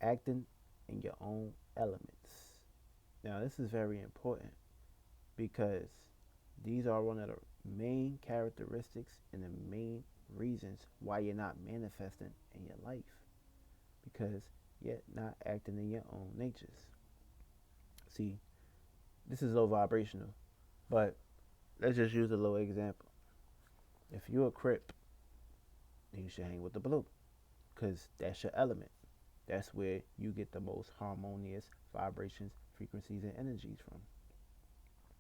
acting in your own elements. Now, this is very important because these are one of the main characteristics and the main reasons why you're not manifesting in your life because you're not acting in your own natures. See, this is low vibrational, but let's just use a low example. If you're a Crip, then you should hang with the blue because that's your element. That's where you get the most harmonious vibrations, frequencies, and energies from.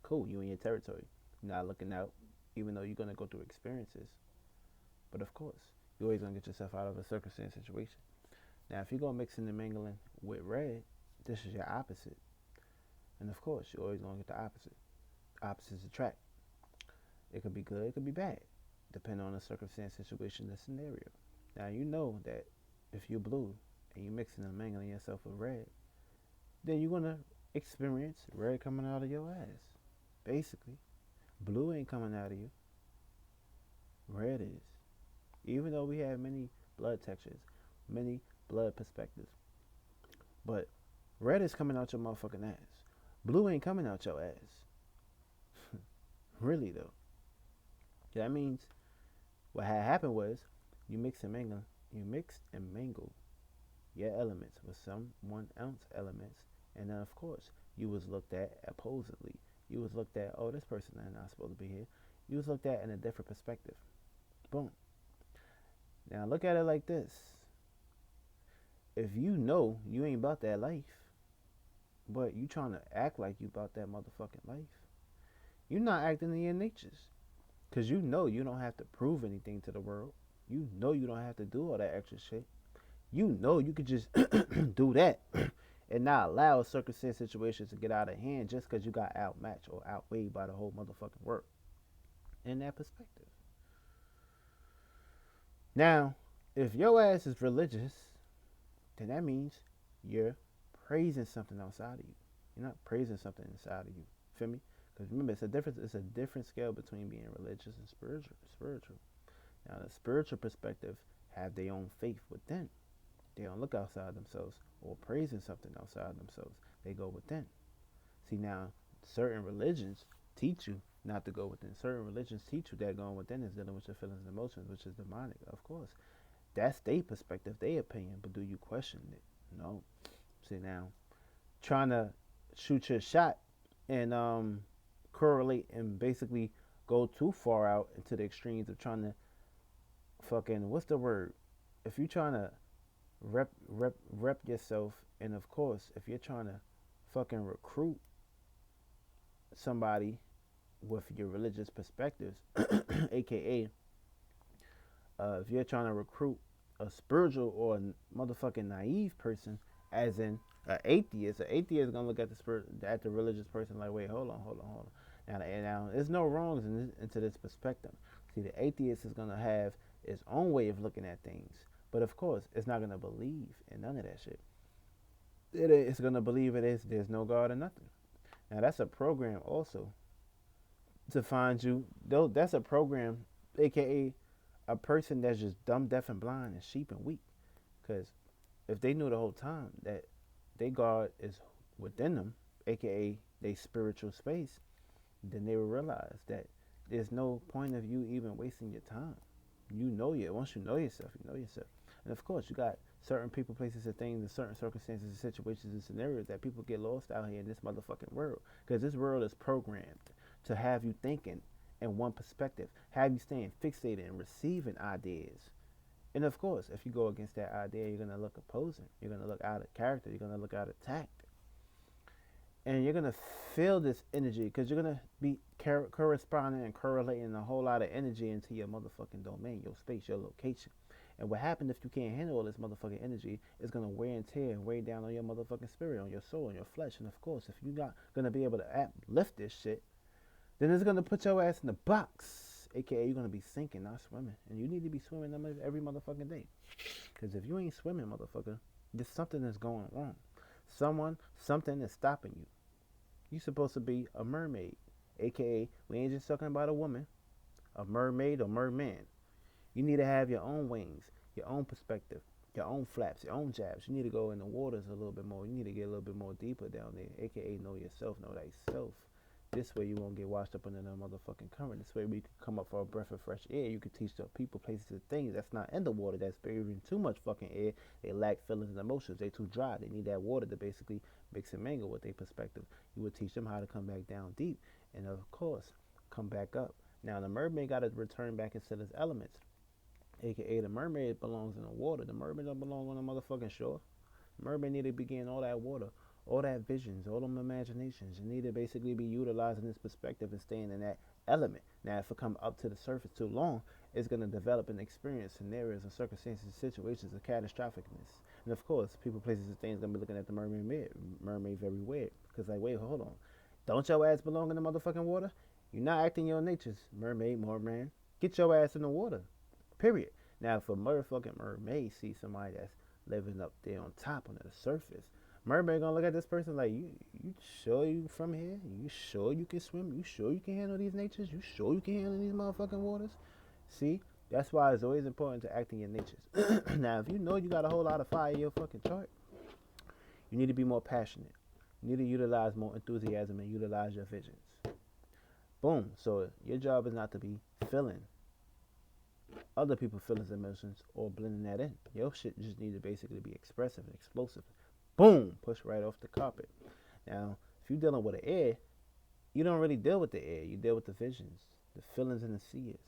Cool, you in your territory. You're not looking out, even though you're going to go through experiences. But of course, you're always going to get yourself out of a circumstance situation. Now, if you go mixing and mingling with red, this is your opposite. And of course, you're always going to get the opposite. Opposites attract. It could be good, it could be bad, depending on the circumstance, situation, the scenario. Now, you know that if you're blue and you're mixing and mingling yourself with red, then you're going to experience red coming out of your ass. Basically, blue ain't coming out of you, red is. Even though we have many blood textures, many blood perspectives, but red is coming out your motherfucking ass. Blue ain't coming out your ass. Really though. That means what had happened was you mixed and mingled your elements with someone else elements, and then of course you was looked at oppositely. You was looked at, oh, this person is not supposed to be here. You was looked at in a different perspective. Boom. Now look at it like this. If you know you ain't about that life, but you trying to act like you about that motherfucking life, you're not acting in your natures. Cause you know you don't have to prove anything to the world. You know you don't have to do all that extra shit. You know you could just do that and not allow circumstance situations to get out of hand just because you got outmatched or outweighed by the whole motherfucking world. In that perspective. Now, if your ass is religious, then that means you're praising something outside of you. You're not praising something inside of you. Feel me? Because remember, it's a difference. It's a different scale between being religious and spiritual. Spiritual. Now, the spiritual perspective have their own faith within. They don't look outside themselves or praising something outside themselves. They go within. See, now, certain religions teach you not to go within. Certain religions teach you that going within is dealing with your feelings and emotions, which is demonic, of course. That's their perspective, their opinion, but do you question it? No. See, now, trying to shoot your shot and correlate and basically go too far out into the extremes of trying to fucking, what's the word? If you're trying to rep yourself, and of course, if you're trying to fucking recruit somebody with your religious perspectives, aka if you're trying to recruit a spiritual or a motherfucking naive person, as in an atheist is gonna look at the spirit at the religious person like, wait, hold on. Now there's no wrongs into this perspective. See, the atheist is gonna have its own way of looking at things, but of course, it's not gonna believe in none of that shit. It's gonna believe there's no God or nothing. Now that's a program also to find you. Though that's a program, aka a person that's just dumb, deaf, and blind, and sheep and weak. Because if they knew the whole time that they God is within them, aka they spiritual space, then they will realize that there's no point of you even wasting your time. You know you. Once you know yourself, you know yourself. And of course, you got certain people, places, and things, and certain circumstances, and situations, and scenarios that people get lost out here in this motherfucking world. Because this world is programmed to have you thinking in one perspective, have you staying fixated and receiving ideas. And of course, if you go against that idea, you're gonna look opposing. You're gonna look out of character. You're gonna look out of tact, and you're gonna feel this energy because you're gonna be corresponding and correlating a whole lot of energy into your motherfucking domain, your space, your location. And what happens if you can't handle all this motherfucking energy is gonna wear and tear and weigh down on your motherfucking spirit, on your soul, on your flesh. And of course, if you're not gonna be able to lift this shit, then it's gonna put your ass in the box, aka you're gonna be sinking, not swimming. And you need to be swimming every motherfucking day. Because if you ain't swimming, motherfucker, there's something that's going wrong. Something is stopping you. You're supposed to be a mermaid, aka we ain't just talking about a woman, a mermaid or merman. You need to have your own wings, your own perspective, your own flaps, your own jabs. You need to go in the waters a little bit more. You need to get a little bit more deeper down there, aka know yourself, know thyself. This way you won't get washed up under the motherfucking current. This way we can come up for a breath of fresh air. You can teach the people, places, and things that's not in the water, that's breathing too much fucking air. They lack feelings and emotions. They too dry. They need that water to basically mix and mingle with their perspective. You would teach them how to come back down deep, and of course, come back up. Now the mermaid got to return back into his elements, aka the mermaid belongs in the water. The mermaid don't belong on the motherfucking shore. The mermaid need to be getting all that water, all that visions, all them imaginations. You need to basically be utilizing this perspective and staying in that element. Now, if it come up to the surface too long, it's going to develop and experience scenarios and circumstances, situations of catastrophicness. And of course, people, places, and things going to be looking at the mermaid very weird. Because like, wait, hold on. Don't your ass belong in the motherfucking water? You're not acting your natures, mermaid, merman. Get your ass in the water. Period. Now, if a motherfucking mermaid sees somebody that's living up there on top, under the surface, mermaid gonna look at this person like, you sure you from here? You sure you can swim? You sure you can handle these natures? You sure you can handle these motherfucking waters? See, that's why it's always important to act in your natures. Now, if you know you got a whole lot of fire in your fucking chart, you need to be more passionate. You need to utilize more enthusiasm and utilize your visions. Boom. So your job is not to be feeling other people's feelings and emotions or blending that in. Your shit just need to basically be expressive and explosive. Boom, push right off the carpet. Now, if you're dealing with the air, you don't really deal with the air. You deal with the visions, the feelings, and the seers,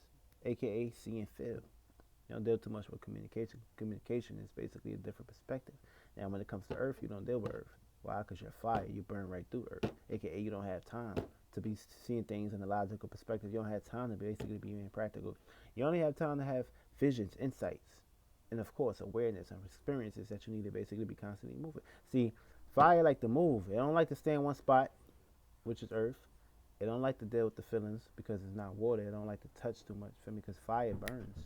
aka see and feel. You don't deal too much with communication. Communication is basically a different perspective. Now, when it comes to Earth, you don't deal with Earth. Why? Because you're fire. You burn right through Earth, aka you don't have time to be seeing things in a logical perspective. You don't have time to basically be being practical. You only have time to have visions, insights, and of course awareness and experiences that you need to basically be constantly moving. See, fire like to move. It don't like to stay in one spot, which is Earth. It don't like to deal with the feelings because it's not water. It don't like to touch too much, for me, because fire burns.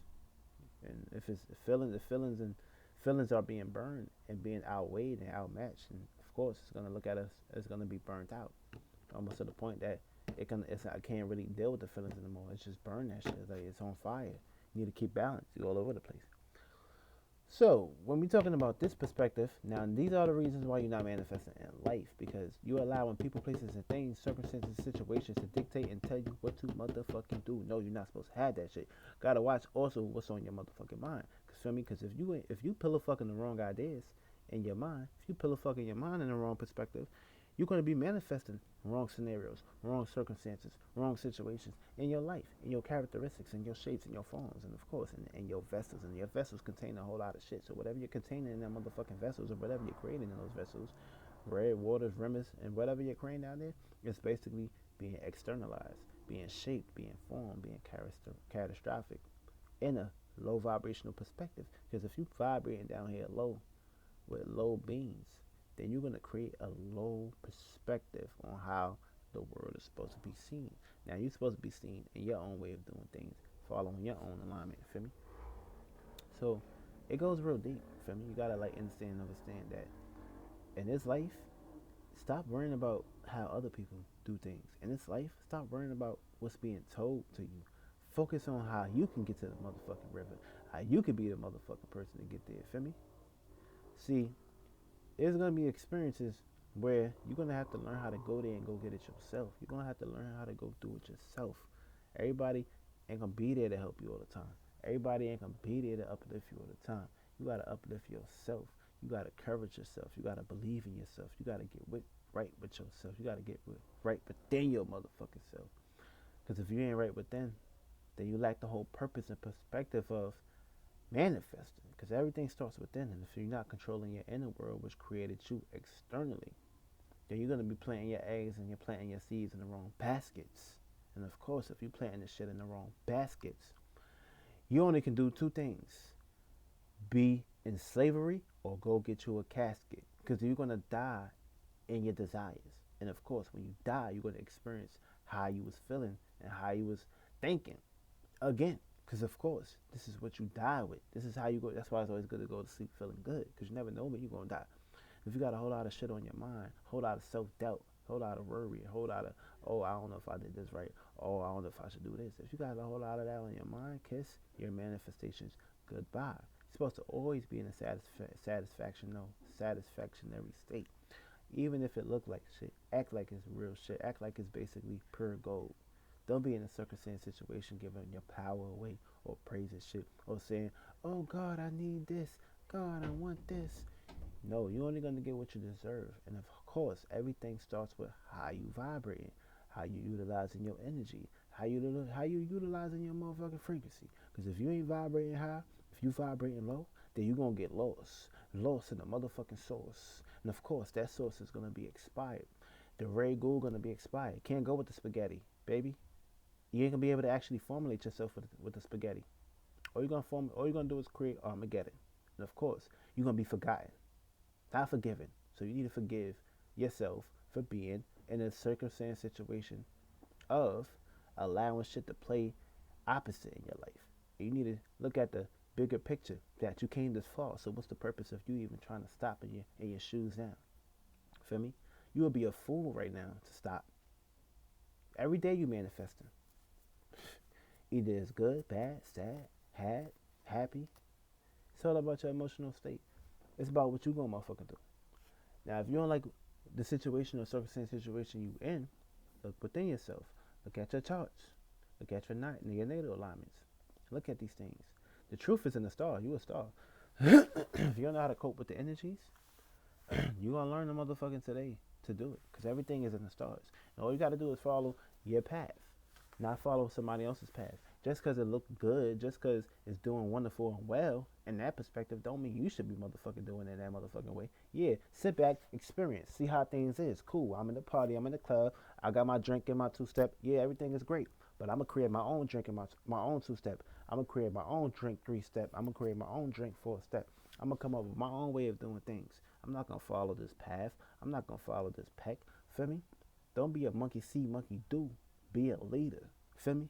And if it's the feelings are being burned and being outweighed and outmatched, and of course it's gonna look at us as gonna be burnt out, almost to the point that I can't really deal with the feelings anymore. It's just burn that shit. It's like it's on fire. You need to keep balance. You're all over the place. So when we're talking about this perspective, now these are the reasons why you're not manifesting in life, because you're allowing people, places, and things, circumstances, situations to dictate and tell you what to motherfucking do. No, you're not supposed to have that shit. Gotta watch also what's on your motherfucking mind. Cause feel me? Cause if you pillow fucking the wrong ideas in your mind, if you pillow fucking your mind in the wrong perspective, you're going to be manifesting wrong scenarios, wrong circumstances, wrong situations in your life, in your characteristics, in your shapes, in your forms, and of course, in your vessels. And your vessels contain a whole lot of shit. So whatever you're containing in them motherfucking vessels, or whatever you're creating in those vessels, bread, waters, rimmers, and whatever you're creating down there, it's basically being externalized, being shaped, being formed, being catastrophic in a low vibrational perspective. Because if you vibrating down here low with low beings, then you're going to create a low perspective on how the world is supposed to be seen. Now, you're supposed to be seen in your own way of doing things, following your own alignment, feel me? So, it goes real deep, feel me? You got to, like, understand that in this life, stop worrying about how other people do things. In this life, stop worrying about what's being told to you. Focus on how you can get to the motherfucking river, how you can be the motherfucking person to get there, feel me? See, there's gonna be experiences where you're gonna have to learn how to go there and go get it yourself. You're gonna have to learn how to go do it yourself. Everybody ain't gonna be there to help you all the time. Everybody ain't gonna be there to uplift you all the time. You gotta uplift yourself. You gotta courage yourself. You gotta believe in yourself. You gotta get right with yourself. You gotta get right within your motherfucking self. Because if you ain't right within, then you lack the whole purpose and perspective of manifesting, because everything starts within. And if you're not controlling your inner world, which created you externally, then you're going to be planting your eggs and you're planting your seeds in the wrong baskets. And of course, if you're planting this shit in the wrong baskets, you only can do two things: be in slavery or go get you a casket, because you're going to die in your desires. And of course, when you die, you're going to experience how you was feeling and how you was thinking again. Because, of course, this is what you die with. This is how you go. That's why it's always good to go to sleep feeling good. Because you never know when you're going to die. If you got a whole lot of shit on your mind, a whole lot of self-doubt, a whole lot of worry, a whole lot of, oh, I don't know if I did this right. Oh, I don't know if I should do this. If you got a whole lot of that on your mind, kiss your manifestations goodbye. supposed to always be in a satisfactionary state. Even if it look like shit, act like it's real shit. Act like it's basically pure gold. Don't be in a circumstance situation giving your power away or praising shit or saying, "Oh God, I need this. God, I want this." No, you're only gonna get what you deserve. And of course, everything starts with how you vibrating, how you utilizing your energy, how you utilizing your motherfucking frequency. Because if you ain't vibrating high, if you vibrating low, then you gonna get lost in the motherfucking source. And of course, that source is gonna be expired. The Ray Ghoul gonna be expired. Can't go with the spaghetti, baby. You ain't gonna be able to actually formulate yourself with the spaghetti. All you're gonna do is create Armageddon. And of course, you're gonna be forgotten, not forgiven. So you need to forgive yourself for being in a circumstance situation of allowing shit to play opposite in your life. You need to look at the bigger picture that you came this far. So what's the purpose of you even trying to stop in your shoes now? Feel me? You would be a fool right now to stop. Every day you manifesting. Either it's good, bad, sad, happy. It's all about your emotional state. It's about what you gonna motherfucking do. Now, if you don't like the situation or circumstance situation you in, look within yourself. Look at your charts. Look at your natal alignments. Look at these things. The truth is in the star. You a star. If you don't know how to cope with the energies, you gonna learn the motherfucking today to do it. Because everything is in the stars. And all you gotta do is follow your path, not follow somebody else's path. Just because it looked good, just because it's doing wonderful and well, in that perspective, don't mean you should be motherfucking doing it that motherfucking way. Yeah, sit back, experience, see how things is. Cool, I'm in the party, I'm in the club, I got my drink and my two-step. Yeah, everything is great. But I'm going to create my own drink and my own two-step. I'm going to create my own drink three-step. I'm going to create my own drink four-step. I'm going to come up with my own way of doing things. I'm not going to follow this path. I'm not going to follow this pack. Feel me? Don't be a monkey see, monkey do. Be a leader. Feel me?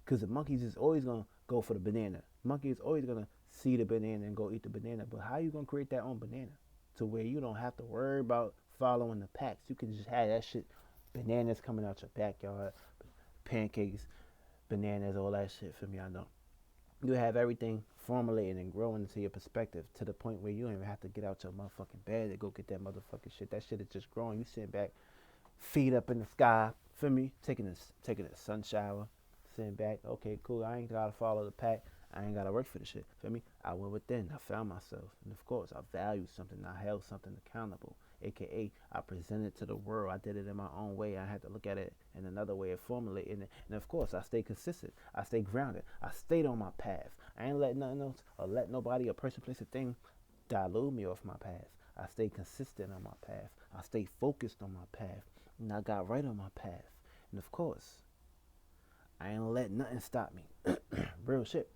Because the monkeys is always going to go for the banana. Monkey is always going to see the banana and go eat the banana. But how you going to create that own banana to where you don't have to worry about following the packs? You can just have that shit, bananas coming out your backyard, pancakes, bananas, all that shit. For me, I know. You have everything formulating and growing into your perspective to the point where you don't even have to get out your motherfucking bed to go get that motherfucking shit. That shit is just growing. You sitting back, feet up in the sky, feel me? Taking a sun shower, sitting back. Okay, cool. I ain't gotta follow the pack. I ain't gotta work for the shit. Feel me? I went within. I found myself, and of course, I valued something. I held something accountable, aka I presented to the world. I did it in my own way. I had to look at it in another way of formulating it, and of course, I stayed consistent. I stayed grounded. I stayed on my path. I ain't let nothing else or let nobody, a person, place, a thing dilute me off my path. I stayed consistent on my path. I stayed focused on my path. And I got right on my path. And of course, I ain't let nothing stop me. Real shit.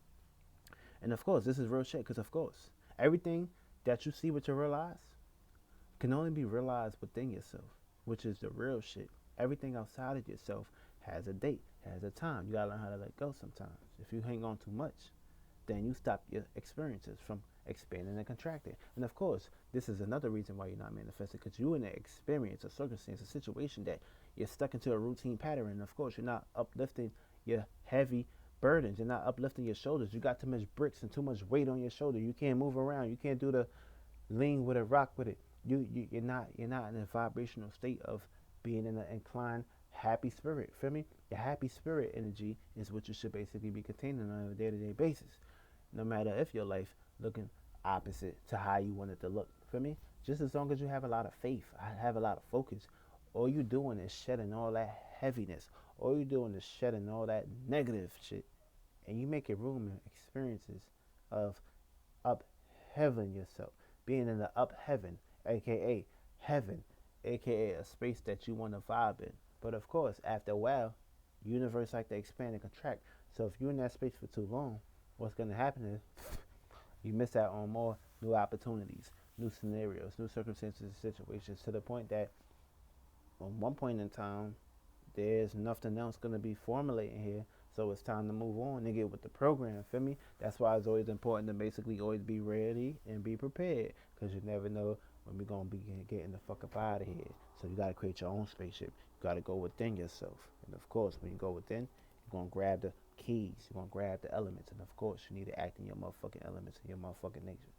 And of course, this is real shit because, of course, everything that you see with your real eyes can only be realized within yourself, which is the real shit. Everything outside of yourself has a date, has a time. You gotta learn how to let go sometimes. If you hang on too much, then you stop your experiences from expanding and contracting. And of course, this is another reason why you're not manifesting, because you're in an experience, a circumstance, a situation that you're stuck into a routine pattern. And of course, you're not uplifting your heavy burdens. You're not uplifting your shoulders. You got too much bricks and too much weight on your shoulder. You can't move around. You can't do the lean with it, rock with it. You're not in a vibrational state of being in an inclined happy spirit. Feel me? Your happy spirit energy is what you should basically be containing on a day-to-day basis. No matter if your life looking opposite to how you want it to look. Feel me? Just as long as you have a lot of faith, I have a lot of focus. All you doing is shedding all that heaviness. All you doing is shedding all that negative shit. And you making room and experiences of up heaven yourself. Being in the up heaven, aka heaven, aka a space that you want to vibe in. But of course, after a while, universe like to expand and contract. So if you're in that space for too long, what's going to happen is you miss out on more new opportunities, new scenarios, new circumstances and situations, to the point that on one point in time, there's nothing else going to be formulating here. So it's time to move on and get with the program. Feel me? That's why it's always important to basically always be ready and be prepared, because you never know when we're going to be getting the fuck up out of here. So you got to create your own spaceship. You got to go within yourself. And of course, when you go within, you're going to grab the keys. You're gonna grab the elements, and of course, you need to act in your motherfucking elements and your motherfucking nature.